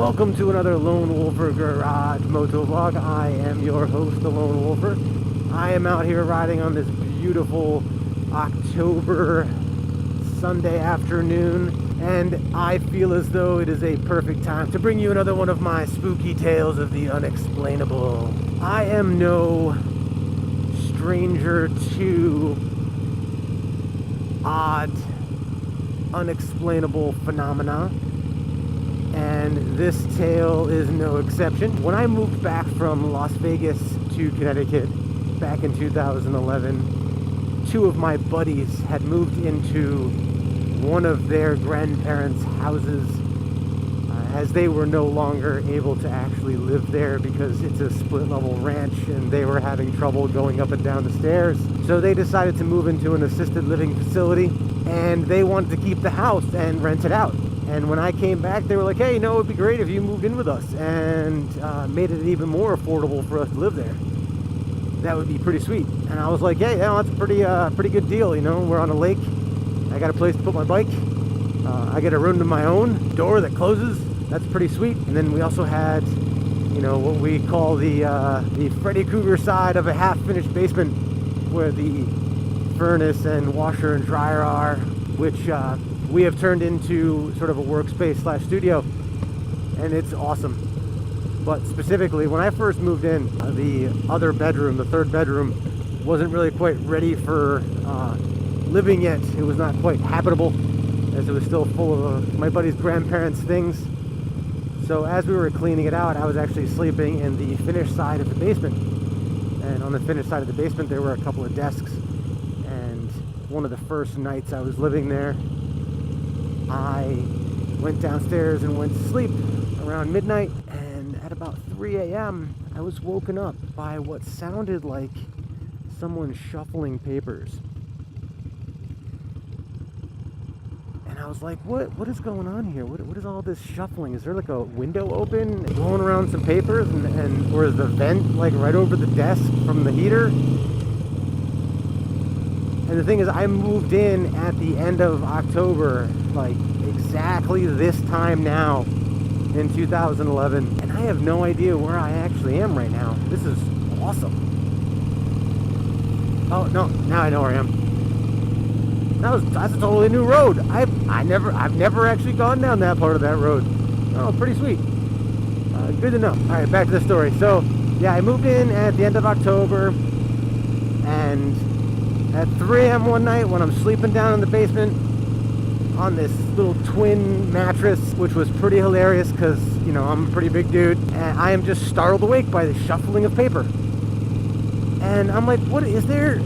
Welcome to another Lone Wolfer Garage Motovlog. I am your host, the Lone Wolfer. I am out here riding on this beautiful October Sunday afternoon, and I feel as though it is a perfect time to bring you another one of my spooky tales of the unexplainable. I am no stranger to odd, unexplainable phenomena, and this tale is no exception. When I moved back from Las Vegas to Connecticut back in 2011, two of my buddies had moved into one of their grandparents' houses as they were no longer able to actually live there because it's a split-level ranch and they were having trouble going up and down the stairs. So they decided to move into an assisted living facility, and they wanted to keep the house and rent it out. And when I came back, they were like, hey, it'd be great if you moved in with us and made it even more affordable for us to live there. That would be pretty sweet. And I was like, hey, that's a pretty good deal, we're on a lake. I got a place to put my bike. I get a room to my own, door that closes. That's pretty sweet. And then we also had, what we call the Freddy Krueger side of a half-finished basement where the furnace and washer and dryer are, which we have turned into sort of a workspace / studio, and it's awesome. But specifically, when I first moved in, the other bedroom, the third bedroom, wasn't really quite ready for living yet. It was not quite habitable, as it was still full of my buddy's grandparents' things. So as we were cleaning it out, I was actually sleeping in the finished side of the basement. And on the finished side of the basement, there were a couple of desks. And one of the first nights I was living there, I went downstairs and went to sleep around midnight, and at about 3 a.m. I was woken up by what sounded like someone shuffling papers. And I was like, what is going on here? What is all this shuffling? Is there like a window open, blowing around some papers, and or is the vent like right over the desk from the heater? And the thing is, I moved in at the end of October, like exactly this time now in 2011, and I have no idea where I actually am right now. This is awesome. Oh no, now I know where I am. That's a totally new road. I've never actually gone down that part of that road. Oh, pretty sweet. Good to know. All right, back to the story. So yeah, I moved in at the end of October, and at 3 a.m. one night, when I'm sleeping down in the basement on this little twin mattress, which was pretty hilarious because, I'm a pretty big dude, and I am just startled awake by the shuffling of paper. And I'm like, what is there,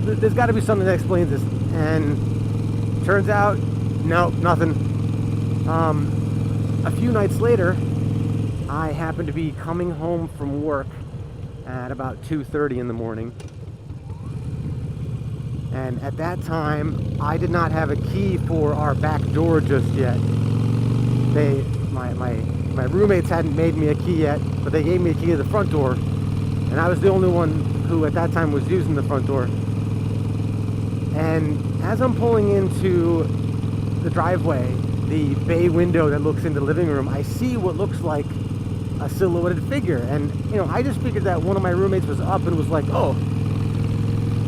there's got to be something that explains this. And turns out, no, nothing. A few nights later, I happened to be coming home from work at about 2:30 in the morning. And at that time, I did not have a key for our back door just yet. My roommates hadn't made me a key yet, but they gave me a key to the front door. And I was the only one who at that time was using the front door. And as I'm pulling into the driveway, the bay window that looks into the living room, I see what looks like a silhouetted figure. And, I just figured that one of my roommates was up and was like, oh,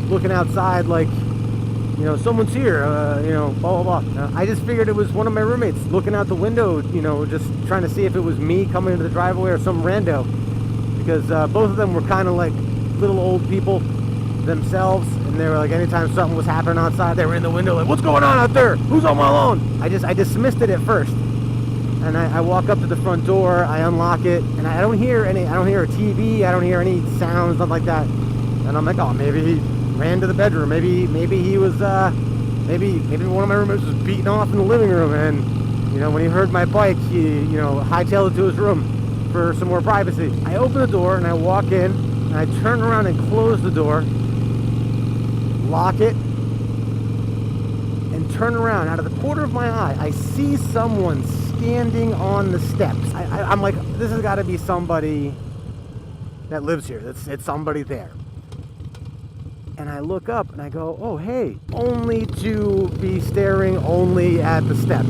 looking outside like, someone's here, blah, blah, blah. I just figured it was one of my roommates looking out the window, just trying to see if it was me coming into the driveway or some rando. Because both of them were kind of like little old people themselves. And they were like, anytime something was happening outside, they were in the window like, what's going on out there? Who's on my lawn? I dismissed it at first. And I walk up to the front door, I unlock it, and I don't hear a TV, I don't hear any sounds, nothing like that. And I'm like, oh, maybe he ran to the bedroom. Maybe he was, maybe one of my roommates was beating off in the living room, and, when he heard my bike, he, hightailed it to his room for some more privacy. I open the door, and I walk in, and I turn around and close the door, lock it, and turn around. Out of the corner of my eye, I see someone standing on the steps. I'm like, this has got to be somebody that lives here. It's somebody there. And I look up and I go, oh, hey, only to be staring only at the steps.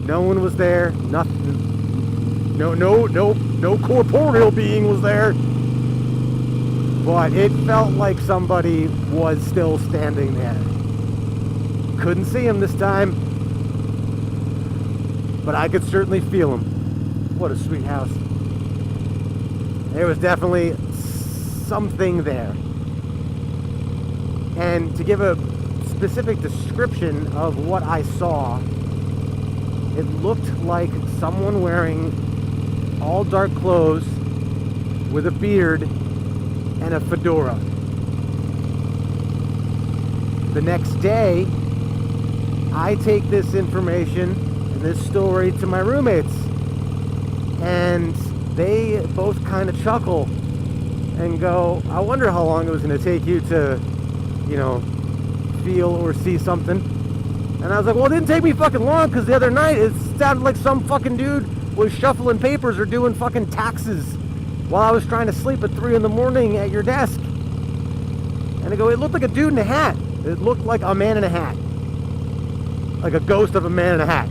No one was there. Nothing. No corporeal being was there. But it felt like somebody was still standing there. Couldn't see him this time, but I could certainly feel him. What a sweet house. There was definitely something there. And to give a specific description of what I saw, it looked like someone wearing all dark clothes with a beard and a fedora. The next day, I take this information and this story to my roommates, and they both kind of chuckle and go, I wonder how long it was going to take you to, feel or see something. And I was like, well, it didn't take me fucking long, because the other night it sounded like some fucking dude was shuffling papers or doing fucking taxes while I was trying to sleep at 3 in the morning at your desk. And I go, it looked like a dude in a hat. It looked like a man in a hat. Like a ghost of a man in a hat.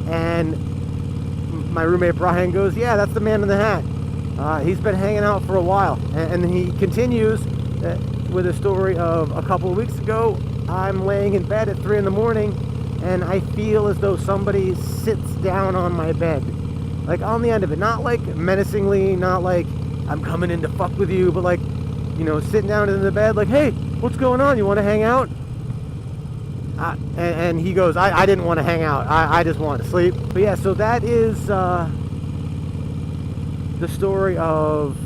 And my roommate Brian goes, yeah, that's the man in the hat. He's been hanging out for a while. And he continues with a story of a couple of weeks ago, I'm laying in bed at 3 in the morning, and I feel as though somebody sits down on my bed. Like on the end of it. Not like menacingly, not like I'm coming in to fuck with you, but like, sitting down in the bed like, hey, what's going on? You want to hang out? And he goes, I didn't want to hang out. I just want to sleep. But yeah, so that is the story of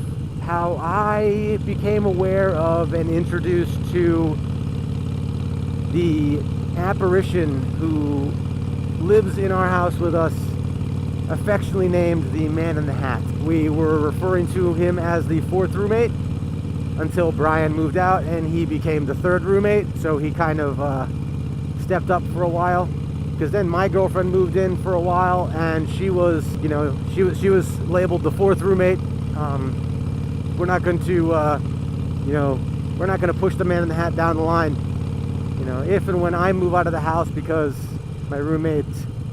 how I became aware of and introduced to the apparition who lives in our house with us, affectionately named the Man in the Hat. We were referring to him as the 4th roommate until Brian moved out and he became the 3rd roommate, so he kind of stepped up for a while, because then my girlfriend moved in for a while and she was she was labeled the 4th roommate. We're not going to we're not going to push the Man in the Hat down the line. If and when I move out of the house, because my roommate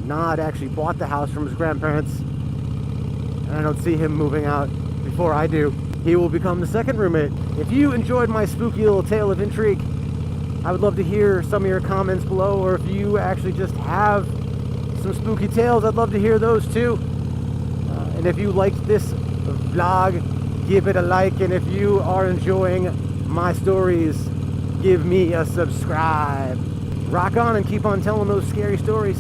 Nod actually bought the house from his grandparents and I don't see him moving out before I do, he will become the 2nd roommate. If you enjoyed my spooky little tale of intrigue, I would love to hear some of your comments below, or if you actually just have some spooky tales, I'd love to hear those too. And if you liked this vlog, give it a like, and if you are enjoying my stories, give me a subscribe. Rock on and keep on telling those scary stories.